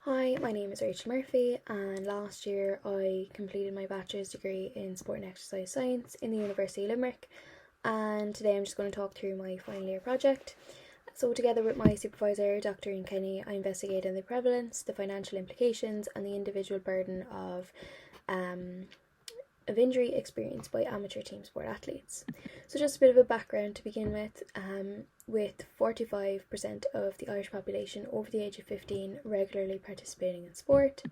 Hi, my name is Rachel Murphy, and last year I completed my bachelor's degree in sport and exercise science in the University of Limerick, and today I'm just going to talk through my final year project. So, together with my supervisor, Dr. Ian Kenny, I investigated the prevalence, the financial implications, and the individual burden of injury experienced by amateur team sport athletes. So just a bit of a background to begin with 45% of the Irish population over the age of 15 regularly participating in sport,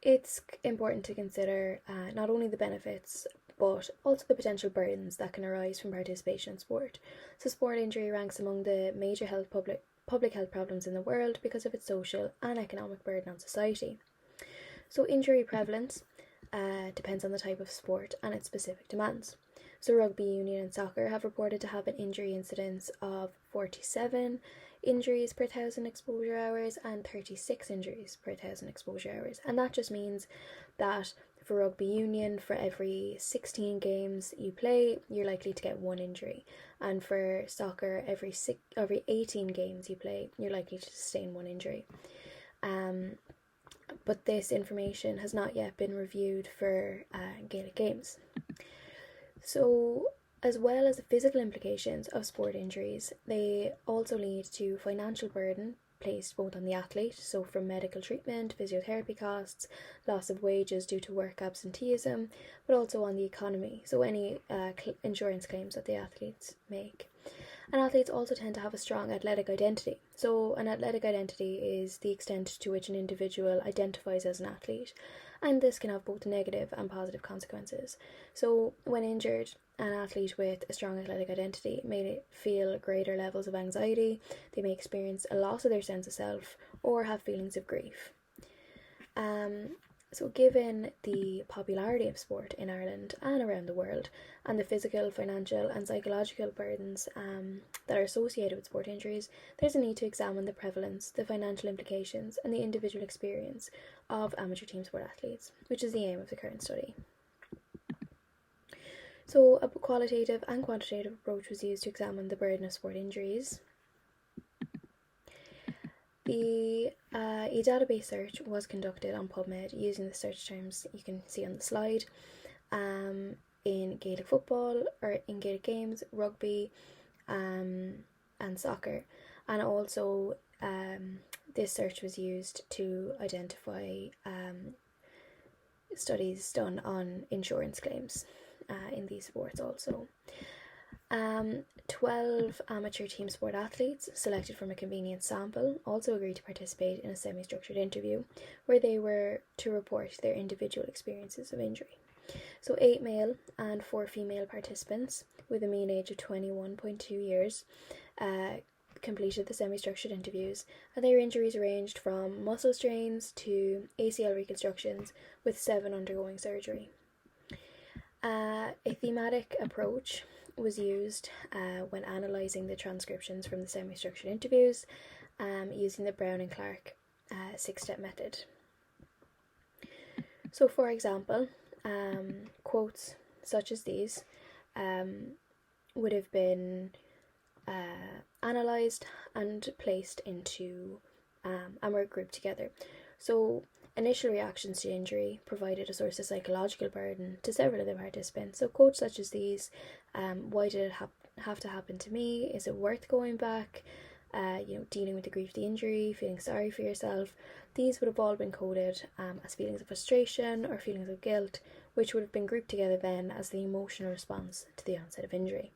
it's important to consider not only the benefits but also the potential burdens that can arise from participation in sport. So sport injury ranks among the major public health problems in the world because of its social and economic burden on society. So injury prevalence depends on the type of sport and its specific demands. So rugby union and soccer have reported to have an injury incidence of 47 injuries per 1,000 exposure hours and 36 injuries per 1,000 exposure hours. And that just means that for rugby union, for every 16 games you play, you're likely to get one injury. And for soccer, every 18 games you play, you're likely to sustain one injury. But this information has not yet been reviewed for Gaelic games. So, as well as the physical implications of sport injuries, they also lead to financial burden placed both on the athlete, so from medical treatment, physiotherapy costs, loss of wages due to work absenteeism, but also on the economy, so any insurance claims that the athletes make. And athletes also tend to have a strong athletic identity. So an athletic identity is the extent to which an individual identifies as an athlete, and this can have both negative and positive consequences. So when injured, an athlete with a strong athletic identity may feel greater levels of anxiety, they may experience a loss of their sense of self, or have feelings of grief. So given the popularity of sport in Ireland and around the world, and the physical, financial and psychological burdens that are associated with sport injuries, there's a need to examine the prevalence, the financial implications and the individual experience of amateur team sport athletes, which is the aim of the current study. So a qualitative and quantitative approach was used to examine the burden of sport injuries. The database search was conducted on PubMed using the search terms you can see on the slide in Gaelic football, or in Gaelic games, rugby and soccer. And also this search was used to identify studies done on insurance claims in these sports also. 12 amateur team sport athletes selected from a convenient sample also agreed to participate in a semi-structured interview where they were to report their individual experiences of injury. So 8 male and 4 female participants with a mean age of 21.2 years completed the semi-structured interviews, and their injuries ranged from muscle strains to ACL reconstructions, with 7 undergoing surgery. A thematic approach was used when analysing the transcriptions from the semi-structured interviews using the Brown and Clark 6-step method. So for example, quotes such as these would have been analysed and placed into and were grouped together. So initial reactions to injury provided a source of psychological burden to several of the participants. So quotes such as these, why did it have to happen to me? Is it worth going back? Dealing with the grief of the injury, feeling sorry for yourself. These would have all been coded as feelings of frustration or feelings of guilt, which would have been grouped together then as the emotional response to the onset of injury.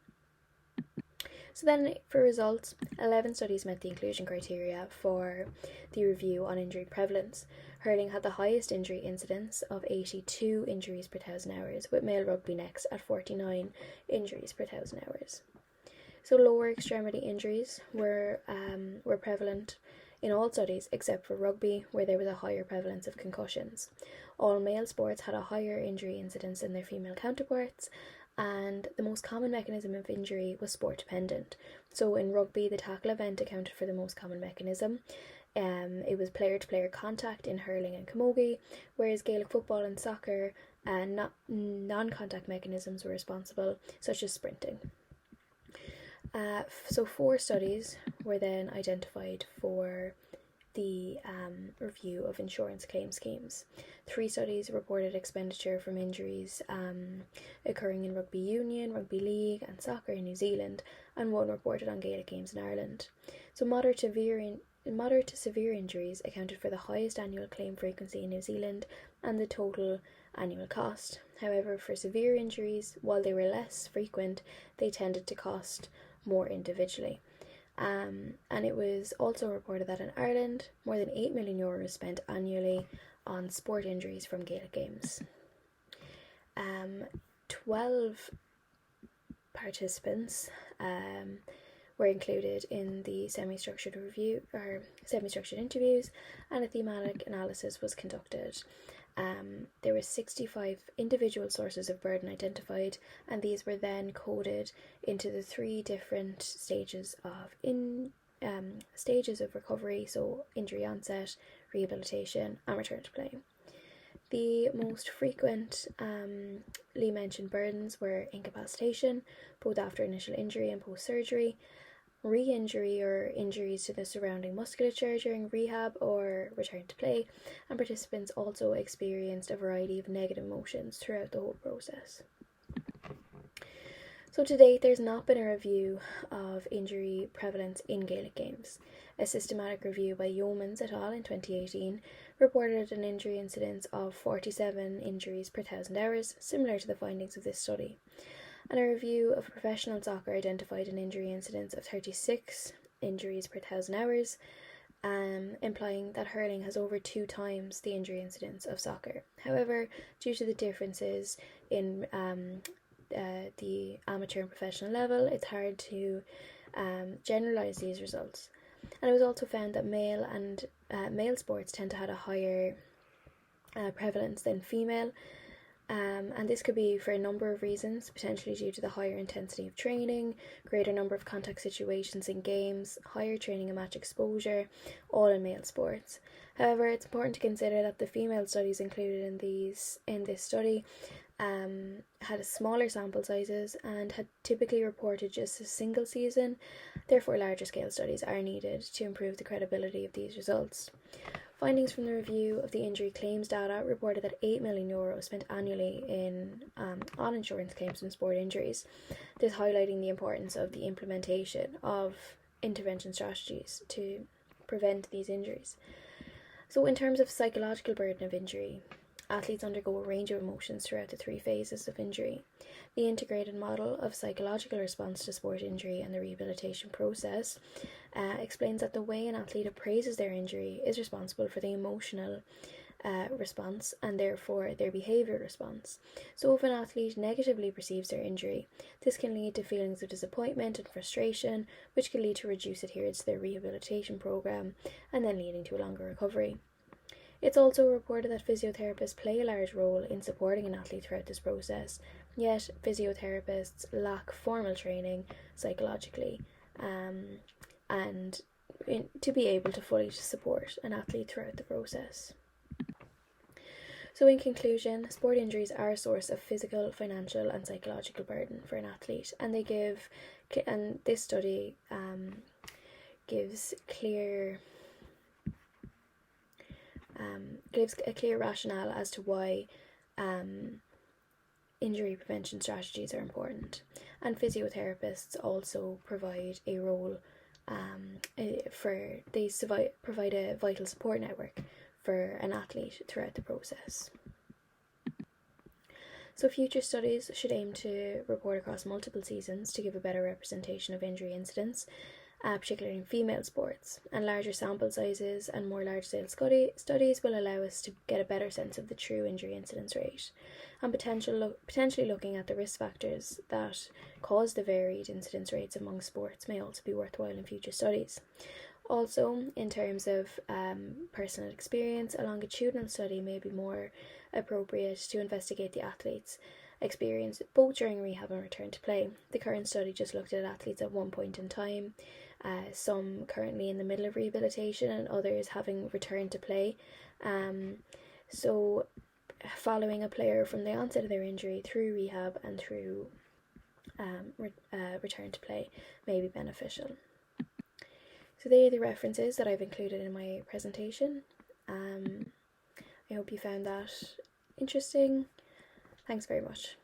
So then for results, 11 studies met the inclusion criteria for the review on injury prevalence. Hurling had the highest injury incidence of 82 injuries per 1,000 hours, with male rugby next at 49 injuries per 1,000 hours. So lower extremity injuries were prevalent in all studies except for rugby, where there was a higher prevalence of concussions. All male sports had a higher injury incidence than their female counterparts, and the most common mechanism of injury was sport dependent. So in rugby, the tackle event accounted for the most common mechanism. It was player-to-player contact in hurling and camogie, whereas Gaelic football and soccer non-contact mechanisms were responsible, such as sprinting. So 4 studies were then identified for the review of insurance claim schemes. 3 studies reported expenditure from injuries occurring in rugby union, rugby league and soccer in New Zealand, and 1 reported on Gaelic games in Ireland. So moderate to severe injuries accounted for the highest annual claim frequency in New Zealand and the total annual cost. However, for severe injuries, while they were less frequent, they tended to cost more individually. And it was also reported that in Ireland, more than €8 million was spent annually on sport injuries from Gaelic games. 12 participants were included in the semi-structured interviews, and a thematic analysis was conducted. There were 65 individual sources of burden identified, and these were then coded into the 3 different stages of recovery, so injury onset, rehabilitation, and return to play. The most frequently mentioned burdens were incapacitation, both after initial injury and post-surgery, re-injury or injuries to the surrounding musculature during rehab or return to play, and participants also experienced a variety of negative emotions throughout the whole process. So to date, there's not been a review of injury prevalence in Gaelic games. A systematic review by Yeomans et al. In 2018 reported an injury incidence of 47 injuries per 1,000 hours, similar to the findings of this study. And a review of professional soccer identified an injury incidence of 36 injuries per 1,000 hours, implying that hurling has over 2 times the injury incidence of soccer. However, due to the differences in the amateur and professional level, it's hard to generalise these results. And it was also found that male sports tend to have a higher prevalence than female. And this could be for a number of reasons, potentially due to the higher intensity of training, greater number of contact situations in games, higher training and match exposure, all in male sports. However, it's important to consider that the female studies included in this study had smaller sample sizes and had typically reported just a single season. Therefore, larger scale studies are needed to improve the credibility of these results. Findings from the review of the injury claims data reported that €8 million was spent annually on insurance claims and sport injuries, this highlighting the importance of the implementation of intervention strategies to prevent these injuries. So in terms of psychological burden of injury, athletes undergo a range of emotions throughout the 3 phases of injury. The integrated model of psychological response to sport injury and the rehabilitation process explains that the way an athlete appraises their injury is responsible for the emotional response and therefore their behavioural response. So if an athlete negatively perceives their injury, this can lead to feelings of disappointment and frustration, which can lead to reduced adherence to their rehabilitation programme and then leading to a longer recovery. It's also reported that physiotherapists play a large role in supporting an athlete throughout this process, yet physiotherapists lack formal training psychologically and to be able to fully support an athlete throughout the process. So in conclusion, sport injuries are a source of physical, financial and psychological burden for an athlete, and this study gives a clear rationale as to why injury prevention strategies are important. And physiotherapists also provide a role provide a vital support network for an athlete throughout the process. So future studies should aim to report across multiple seasons to give a better representation of injury incidents, particularly in female sports, and larger sample sizes and more large-scale studies will allow us to get a better sense of the true injury incidence rate, and potentially looking at the risk factors that cause the varied incidence rates among sports may also be worthwhile in future studies. Also, in terms of personal experience, a longitudinal study may be more appropriate to investigate the athlete's experience both during rehab and return to play. The current study just looked at athletes at one point in time, some currently in the middle of rehabilitation and others having returned to play. So following a player from the onset of their injury through rehab and through return to play may be beneficial. So they are the references that I've included in my presentation. I hope you found that interesting. Thanks very much.